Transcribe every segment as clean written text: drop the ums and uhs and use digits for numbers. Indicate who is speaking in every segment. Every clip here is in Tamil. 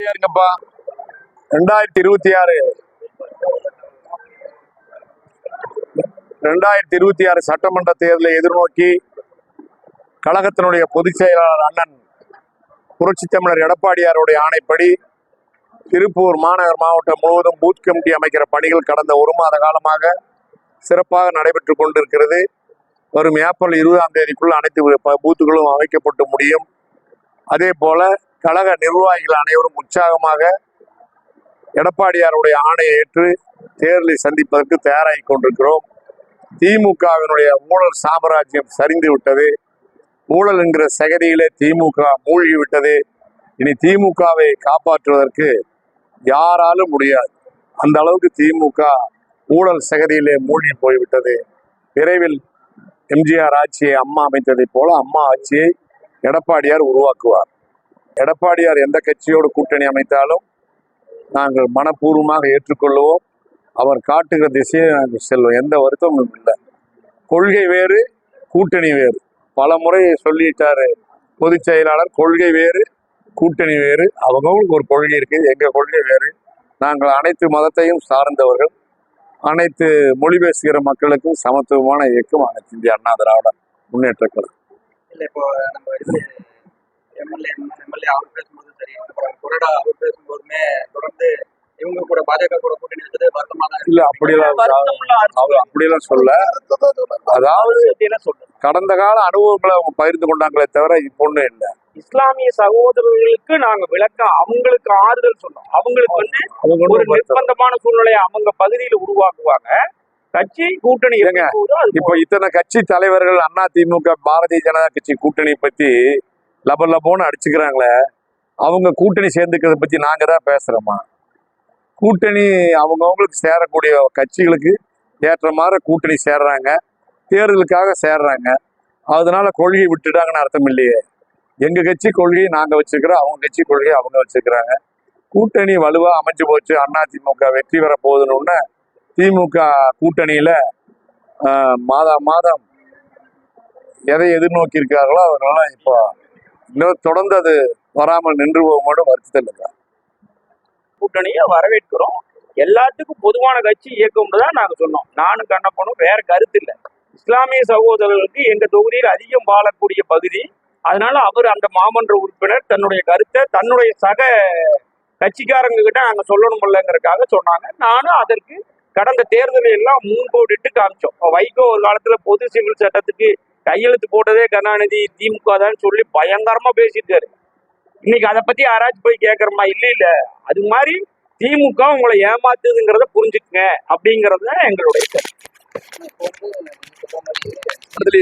Speaker 1: இருங்கப்பா. 2026 சட்டமன்ற தேர்தலை எதிர்நோக்கி கழகத்தினுடைய பொதுச் செயலாளர் அண்ணன் புரட்சித் தமிழர் எடப்பாடியாருடைய ஆணைப்படி திருப்பூர் மாநகர் மாவட்டம் முழுவதும் பூத் கமிட்டி அமைக்கிற பணிகள் கடந்த ஒரு மாத காலமாக சிறப்பாக நடைபெற்றுக் கொண்டிருக்கிறது. வரும் ஏப்ரல் 20ஆம் தேதிக்குள் அனைத்து பூத்துகளும் அமைக்கப்பட்டு முடியும். அதே போல கழக நிர்வாகிகள் அனைவரும் உற்சாகமாக எடப்பாடியாருடைய ஆணையை ஏற்று தேர்தலை சந்திப்பதற்கு தயாராகி கொண்டிருக்கிறோம். திமுகவினுடைய ஊழல் சாம்ராஜ்யம் சரிந்து விட்டது. ஊழல் என்கிற சகதியிலே திமுக மூழ்கி விட்டது. இனி திமுகவை காப்பாற்றுவதற்கு யாராலும் முடியாது. அந்த அளவுக்கு திமுக ஊழல் சகதியிலே மூழ்கி போய்விட்டது. விரைவில் எம்ஜிஆர் ஆட்சியை அம்மா அமைத்ததை போல அம்மா ஆட்சியை எடப்பாடியார் உருவாக்குவார். எடப்பாடியார் எந்த கட்சியோடு கூட்டணி அமைத்தாலும் நாங்கள் மனப்பூர்வமாக ஏற்றுக்கொள்வோம். அவர் காட்டுகிற திசையை நாங்கள் செல்வோம். எந்த வருத்தமும் இல்லை. கொள்கை வேறு, கூட்டணி வேறு. பல முறை சொல்லிட்டாரு பொதுச் செயலாளர். கொள்கை வேறு, கூட்டணி வேறு. அவங்களுக்கு ஒரு கொள்கை இருக்குது, எங்கள் கொள்கை வேறு. நாங்கள் அனைத்து மதத்தையும் சார்ந்தவர்கள். அனைத்து மொழி பேசுகிற மக்களுக்கும் சமத்துவமான இயக்கம் அனைத்து இந்திய அண்ணா திராவிட முன்னேற்ற கழகம்.
Speaker 2: இப்போ நம்ம எம்எல்ஏ அவர் பேசும்போது சரி, அப்புறம் கொறடா அவர் பேசும்போதுமே தொடர்ந்து இவங்க கூட பாஜக கூட கூட்டணி வச்சது வருத்தமா தான்
Speaker 1: இல்ல. அப்படியெல்லாம் சொல்ல, அதாவது கடந்த கால அனுபவங்களை அவங்க பகிர்ந்து கொண்டாங்களே தவிர இப்போ ஒண்ணும் இல்லை.
Speaker 3: இஸ்லாமிய சகோதரர்களுக்கு நாங்க விளக்க, அவங்களுக்கு ஆறுதல் சொன்னோம். அவங்களுக்கு ஒரு நிர்பந்தமான சூழ்நிலையை அவங்க பகுதியில உருவாக்குவாங்க. கட்சி கூட்டணி
Speaker 1: இப்ப இத்தனை கட்சி தலைவர்கள் அண்ணா திமுக பாரதிய ஜனதா கட்சி கூட்டணி பத்தி லபோன்னு அடிச்சுக்கிறாங்களே, அவங்க கூட்டணி சேர்ந்துக்கிறத பத்தி நாங்க தான் பேசுறோமா? கூட்டணி அவங்கவுங்களுக்கு சேரக்கூடிய கட்சிகளுக்கு ஏற்ற மாதிரி கூட்டணி சேர்றாங்க, தேர்தலுக்காக சேர்றாங்க. அதனால கொள்கையை விட்டுட்டாங்கன்னு அர்த்தம் இல்லையே. எங்க கட்சி கொள்கையை நாங்க வச்சிருக்கிறோம், அவங்க கட்சி கொள்கையை அவங்க வச்சிருக்கிறாங்க. கூட்டணி வலுவா அமைஞ்சு போச்சு. அண்ணா திமுக வெற்றி பெற போகுதுன்னு திமுக கூட்டணியில மாதம் எதை எதிர்நோக்கி இருக்கார்களோ அவர்களெல்லாம் இப்போ இன்னும் தொடர்ந்து அது வராமல் நின்று போகும்போது வருத்தத்தில் இருக்கா.
Speaker 3: கூட்டணியை வரவேற்கிறோம். எல்லாத்துக்கும் பொதுவான கட்சி இயக்கம்னு தான் நாங்க சொன்னோம். நானும் கண்ணப்பனும் வேற கருத்து இல்லை. இஸ்லாமிய சகோதரர்களுக்கு எங்க தொகுதியில் அதிகம் வாழக்கூடிய பகுதி. அதனால அவர் அந்த மாமன்ற உறுப்பினர் தன்னுடைய கருத்தை தன்னுடைய சக கட்சிக்காரங்க கிட்ட நாங்க சொல்லணும்லங்கிறதுக்காக சொன்னாங்க. நானும் அதற்கு கடந்த தேர்தலில் எல்லாம் முன்கோடிட்டு காமிச்சோம். வைகோ ஒரு காலத்துல பொது சிவில் சட்டத்துக்கு கையெழுத்து போட்டதே கருணாநிதி திமுக தான் சொல்லி பயங்கரமா பேசியிருக்காரு. இன்னைக்கு அதை பத்தி யாராச்சும் போய் கேட்கறோமா? இல்ல அது மாதிரி திமுக உங்களை ஏமாத்துதுங்கிறத புரிஞ்சுக்குங்க அப்படிங்கிறது தான் எங்களுடைய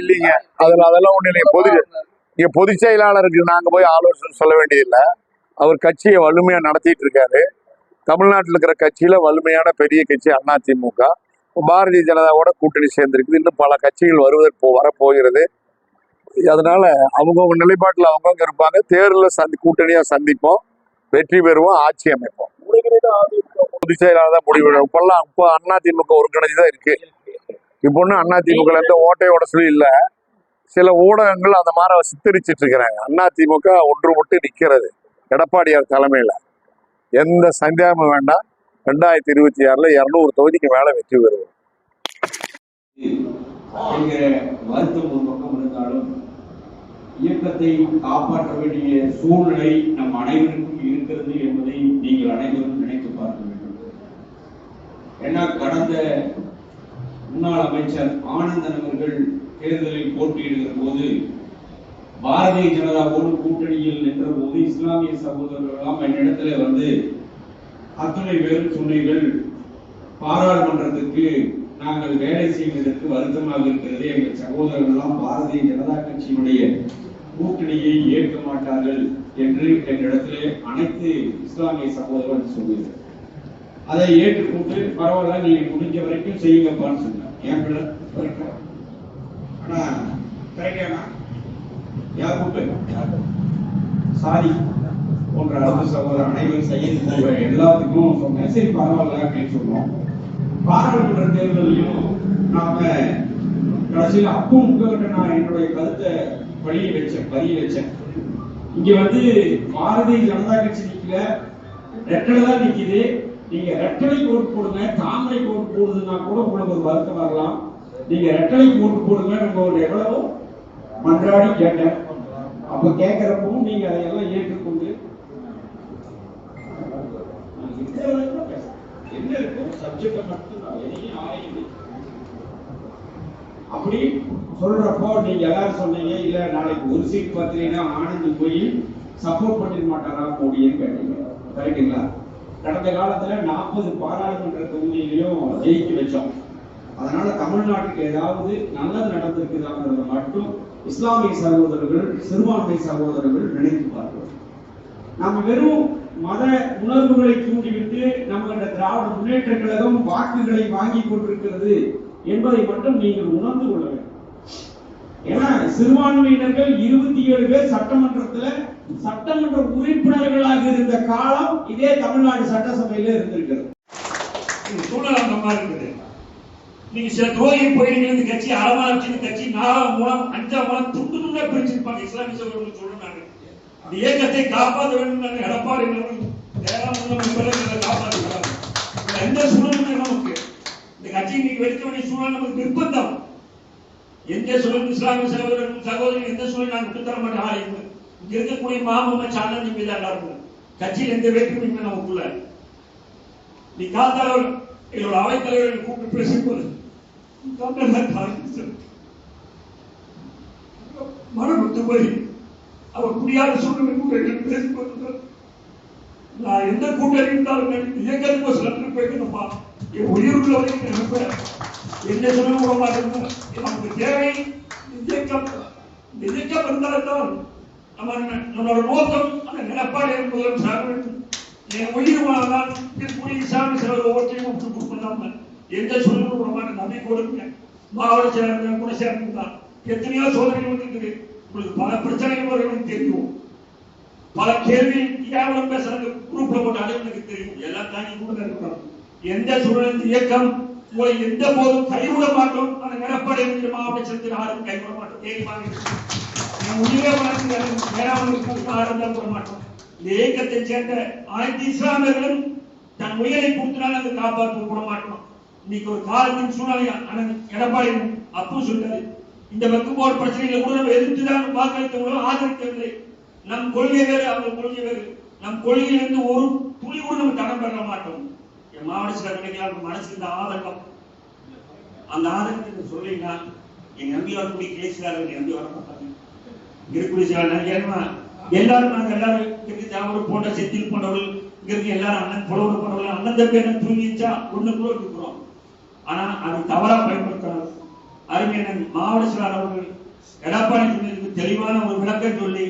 Speaker 1: இல்லைங்க. அதெல்லாம் ஒண்ணு இல்லைங்க. இங்க பொதுச் செயலாளருக்கு நாங்க போய் ஆலோசனை சொல்ல வேண்டியதில்லை. அவர் கட்சியை வலிமையா நடத்திட்டு இருக்காரு. தமிழ்நாட்டில் இருக்கிற கட்சியில வலிமையான பெரிய கட்சி அண்ணா திமுக. பாரதிய ஜனதாவோட கூட்டணி சேர்ந்திருக்குது. இன்னும் பல கட்சிகள் வரப்போகிறது. அதனால அவங்கவுங்க நிலைப்பாட்டில் அவங்கவுங்க இருப்பாங்க. தேர்தலில் கூட்டணியா சந்திப்போம், வெற்றி பெறுவோம், ஆட்சி அமைப்போம். பொதுச் செயலாளர் தான் முடிவு. இப்போ அண்ணா திமுக ஒருங்கிணைஞ்சு தான் இருக்கு. இப்போ ஒன்றும் அண்ணா திமுக எந்த ஓட்டையோட சொல்லி இல்லை. சில ஊடகங்கள் அந்த மாதிரி சித்தரிச்சிட்டு இருக்கிறாங்க. அண்ணா திமுக ஒன்றுபட்டு நிற்கிறது எடப்பாடியார் தலைமையில. எந்த சந்தேகமும் வேண்டாம். 2026 200 தொகுதிக்கு மேல வெற்றி பெறுவோம்.
Speaker 4: வருத்தம் ஒரு பக்கம் இருந்தாலும் இயக்கத்தை காப்பாற்ற வேண்டிய சூழ்நிலை நம் அனைவருக்கும் இருக்கிறது என்பதை நீங்கள் அனைவரும் நினைத்து பார்க்க வேண்டும். ஏன்னா கடந்த முன்னாள் அமைச்சர் ஆனந்தன் அவர்கள் தேர்தலில் போட்டியிடுகிற போது பாரதிய ஜனதாவோடு கூட்டணியில் நின்ற போது இஸ்லாமிய சகோதரர்கள் என்னிடத்துல வந்து அத்துணை பேரும் சொன்னீர்கள், பாராளுமன்றத்துக்கு நாங்கள் வேலை செய்வதற்கு வருத்தமாக இருக்கிறது. எங்கள் சகோதரர்கள் எல்லாம் பாரதிய ஜனதா கட்சியினுடைய கூட்டணியை ஏற்க மாட்டார்கள் என்று என்னிடத்திலே அனைத்து இஸ்லாமிய சகோதரர்கள் சொன்னீர்கள். அதை ஏற்றுக்கொண்டு பரவாயில்ல, நீங்க முடிஞ்ச வரைக்கும் செய்யுங்கப்பான்னு சொன்னேன். என் பிள்ளை ஆனா கரெக்டானா யார் கூப்பிட்டு சாரி போன்ற அரசு சகோதரர் அனைவரும் செய்ய எல்லாத்துக்கும் சொன்னேன். சரி பரவாயில்ல அப்படின்னு சொன்னோம். பாராளுமன்ற தேர்தலையும் நாம கடைசியில் அப்போ உங்ககிட்ட நான் என்னுடைய கருத்தை பதிய வச்சேன். இங்க வந்து பாரதிய ஜனதா கட்சி நிக்கல, ரெட்டலை தான் நிக்குது. நீங்க ரெட்டலை ஓட்டு போடுங்க, தாமரை ஓட்டு போடுதுன்னா கூட உங்களுக்கு ஒரு வருத்தம் வரலாம். நீங்க ரெட்டலை ஓட்டு போடுங்க, நம்ம ஒரு எவ்வளவோ மன்றாடி கேட்டேன். அப்ப கேட்கிறப்பவும் நீங்க அதையெல்லாம் ஏற்றுக்கொண்டு என்ன இருக்கும் சப்ஜெக்ட மட்டும் தான் எதையும் ஆராய்ந்து அப்படி சொல்றப்போ நீங்க எல்லாரும் சொன்னீங்க, இல்ல நாளைக்கு ஒரு சீட் பார்த்தீங்கன்னா ஆனந்த் போய் சப்போர்ட் பண்ணிட மாட்டாரா மோடின்னு கேட்டீங்க. கரெக்டுங்களா? கடந்த காலத்துல 40 பாராளுமன்ற தொகுதியிலையும் ஜெயிக்க வச்சோம். அதனால தமிழ்நாட்டுக்கு ஏதாவது நல்லது நடந்திருக்குதாங்கிறத மட்டும் இஸ்லாமிய சகோதரர்கள், சிறுபான்மை சகோதரர்கள் நினைத்து பார்க்கிறோம். நம்ம வெறும் மத உணர்வுகளை தூண்டிவிட்டு நம்ம திராவிட முன்னேற்ற கழகம் வாக்குகளை வாங்கி கொண்டிருக்கிறது என்பதை மட்டும் நீங்கள் உணர்ந்து கொள்ள வேண்டும். ஏன்னா சிறுபான்மையினர்கள் 27 பேர் சட்டமன்ற உறுப்பினர்களாக இருந்த காலம் இதே தமிழ்நாடு சட்டசபையில இருந்திருக்கிறது.
Speaker 5: சூழல் அந்த மாதிரி இருக்குது. நீங்க சில துரோகி போயிட்டு இந்த கட்சி அரவணைச்சு கட்சி 4 மூலம் 5 மூலம் துண்டு துண்டா பிரிச்சிருப்பாங்க. இஸ்லாமிய சகோதரர்கள் சொல்றாங்க இந்த இயக்கத்தை காப்பாற்ற வேண்டும். எடப்பாடி காப்பாற்றுகிறாங்க. எந்த சூழலும் நமக்கு இந்த கட்சி இன்னைக்கு வெடிக்க வேண்டிய சூழல் நமக்கு நிர்பந்தம். எந்த சூழலும் இஸ்லாமிய சகோதரர்கள் எந்த சூழலும் நான் விட்டுத்தர மாட்டேன். ஆலயம் இங்க இருக்கக்கூடிய மாமல்ல சாதனை மீதான் இருக்கும். கட்சியில் எந்த வேற்றுமையுமே நமக்குள்ள. நீ காத்தாளர் எங்களோட அவைத்தலைவர்கள் கூப்பிட்டு பேசும்போது மனம் விட்டு போய் அவர் குடியாத சூழ்நிலை பேசும்போது நான் எந்த கூட்டணி இருந்தாலும் இயக்கத்துக்கு சில போய்க்கணும்பா என் உயிருள்ள வரைக்கும் நினைப்பேன். என்ன சொல்ல விட மாட்டேன். நமக்கு தேவை இயக்கம். இந்த இயக்கம் இருந்தால்தான் நம்மளோட நோக்கம் அந்த நிலப்பாடு என்பதும் சாக வேண்டும். என் உயிர் வாழ்ந்தால் சாமி சிலர் ஒவ்வொருத்தையும் விட்டு கொடுக்கலாம எந்த சூழ்நிலை விட மாட்டேன். நம்பி கொடுங்க. மாவட்ட செயலர் கூட சேர்ந்துதான் எத்தனையோ சோதனைகள் வந்துருக்குது. உங்களுக்கு பல பிரச்சனைகள் வரும் தெரியும். பல கேள்வி ஏன் பேசுறாங்க குரூப்ல போட்டு அது எனக்கு தெரியும். எல்லாம் தாண்டி கூட இருக்கணும். எந்த சூழல் இயக்கம் உங்களை எந்த போதும் கைவிட மாட்டோம். அந்த நிலப்பாடு மாவட்ட செயலத்தில் யாரும் கைவிட மாட்டோம். தைரியமாக உயிரே வளர்ந்து ஆரம்பம் கூட மாட்டோம். இந்த இயக்கத்தை சேர்ந்த அனைத்து இஸ்லாமியர்களும் தன் உயிரை கொடுத்தனால அதை காப்பாற்ற கூட மாட்டோம். இன்னைக்கு ஒரு காலத்தின் சூழ்நிலை எடப்பாடி அப்போ சொன்னது இந்த வெக்கும்போர் பிரச்சனைகளை கூட நம்ம எதிர்த்துதான் வாக்களித்தவங்களும் ஆதரிக்கவில்லை. நம் கொள்கை வேறு, அவங்க கொள்கை வேறு. நம் கொள்கையிலிருந்து ஒரு துளி கூட நம்ம தடம் பெற மாட்டோம். என் மாவட்ட செயலர் மனசு இந்த ஆதங்கம், அந்த ஆதங்கத்தை சொல்லினா என் நம்பி வரக்கூடிய கேசுகாரர்கள் நம்பி வர மாட்டாங்க. இருக்கக்கூடிய சில எல்லாரும் நாங்கள் எல்லாரும் போன்ற செத்தில் போன்றவர்கள் இங்க எல்லாரும் அண்ணன் புலவர் போன்றவர்கள் அண்ணன் தம்பி என்ன தூங்கிச்சா ஒண்ணுக்குள்ள இருக்கிறோம். ஆனா அது தவறா பயன்படுத்தணும். அறிஞர் மாவட்ட செயலாளர் அவர்கள் எடப்பாடி சொன்னதுக்கு தெளிவான ஒரு விளக்கம் சொல்லி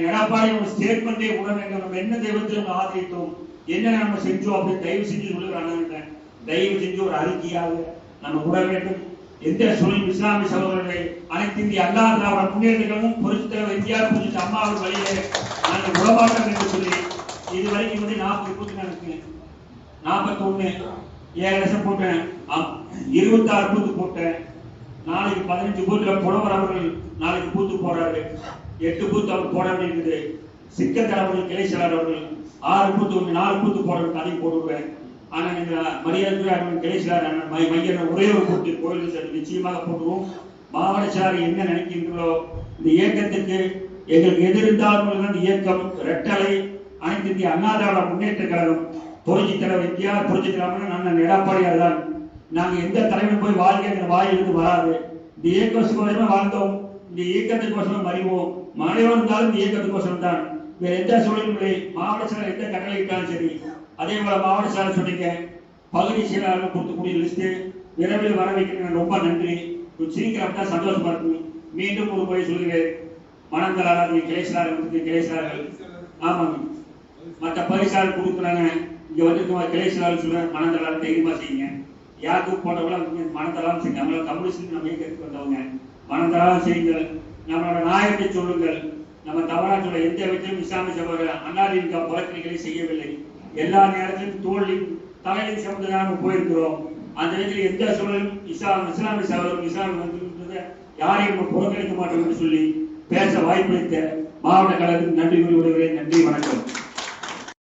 Speaker 5: எடப்பாடி ஒரு ஸ்டேட்மெண்டே கூட வேண்டும். நம்ம என்ன தெய்வத்தில் நம்ம ஆதரித்தோம், என்ன நம்ம செஞ்சோம் அப்படின்னு தயவு செஞ்சு சொல்லுறாங்க. தயவு செஞ்சு ஒரு அறிக்கையாக நம்ம கூட வேண்டும். எந்த சூழல் இஸ்லாமிய சகோதரர்களை அனைத்து இந்திய அண்ணா திராவிட முன்னேற்றங்களும் புரட்சித்தலைவர் எம்ஜிஆர் புரட்சி அம்மாவின் வழியிலே நாங்கள் உடமாட்டோம் என்று சொல்லி இதுவரைக்கும் 40 41 7 லட்சம் போட்டேன். 26 பூத்து போட்டேன். நாளைக்கு 15 பூத்துல புலவர் அவர்கள் நாளைக்கு பூத்து போறாரு. 8 பூத்து அவர் போட வேண்டியது. சிக்கத்தர் அவர்கள் கிளை செயலாளர் அவர்கள் 6 பூத்து 4 பூத்து போடுறது அதை போடுவேன். ஆனா இந்த மரியாதை கிளை செயலாளர் மையன் ஒரே ஒரு பூத்து கோயில் சேர்த்து நிச்சயமாக போட்டுருவோம். மாவட்ட செயலாளர் என்ன நினைக்கின்றோ இந்த இயக்கத்துக்கு எங்களுக்கு எதிர்த்தாலும் இந்த இயக்கம் ரெட்டலை அனைத்து இந்திய அண்ணா திராவிட முன்னேற்ற கழகம் புரட்சி தலைவர் எம்ஜிஆர் புரட்சி தலைவர் அண்ணன் எடப்பாடியார் தான். நாங்க எந்த தலைவரும் போய் வாழ்க்கை வாயிலிருந்து வராது. இந்த இயக்கத்துக்கோசமே வாழ்ந்தோம். இந்த இயக்கத்துக்கோசம் அறிவோம். மாநிலம் இருந்தாலும் இந்த இயக்கத்துக்கோசம் தான். வேற எந்த சூழலும் மாவட்ட செயலர் எந்த கட்டளை இட்டாலும் சரி. அதே போல மாவட்ட செயலர் சொன்னீங்க பகுதி செயலாளர்கள் கொடுக்கக்கூடிய லிஸ்ட் விரைவில் வர வைக்கிறேன். ரொம்ப நன்றி. சீக்கிரம் தான் சந்தோஷமா இருக்கு. மீண்டும் ஒரு முறை சொல்கிறேன். மனந்தளாளர் கிளை செயலாளர்கள் ஆமாங்க மற்ற பரிசாளர் கொடுக்குறாங்க. இங்க வந்து கிளை செயலாளர் சொல்றேன் மனந்தளாளர் தைரியமா செய்யுங்க. யாருக்கு போட்டவங்களும் மனந்தளாலும் செய்யுங்க. நம்மள கம்யூனிஸ்ட் நம்ம இயக்கத்துக்கு வந்தவங்க மனந்தளாலும் செய்யுங்கள். நம்மளோட நாயத்தை சொல்லுங்கள். நம்ம தவறா சொல்ல எந்த விதத்திலும் இஸ்லாமிய சகோதரர் அண்ணாதிமுக புறக்கணிகளை செய்யவில்லை. எல்லா நேரத்திலும் தோல்வி தலையில் சம்பந்தமாக போயிருக்கிறோம். அந்த இடத்தில் எந்த சூழலும் இஸ்லாமிய சகோதரர் இஸ்லாம் யாரையும் புறக்கணிக்க மாட்டோம் என்று சொல்லி பேச வாய்ப்பளித்த மாவட்ட கழகத்துக்கு நன்றி கூறி விடுகிறேன். நன்றி, வணக்கம்.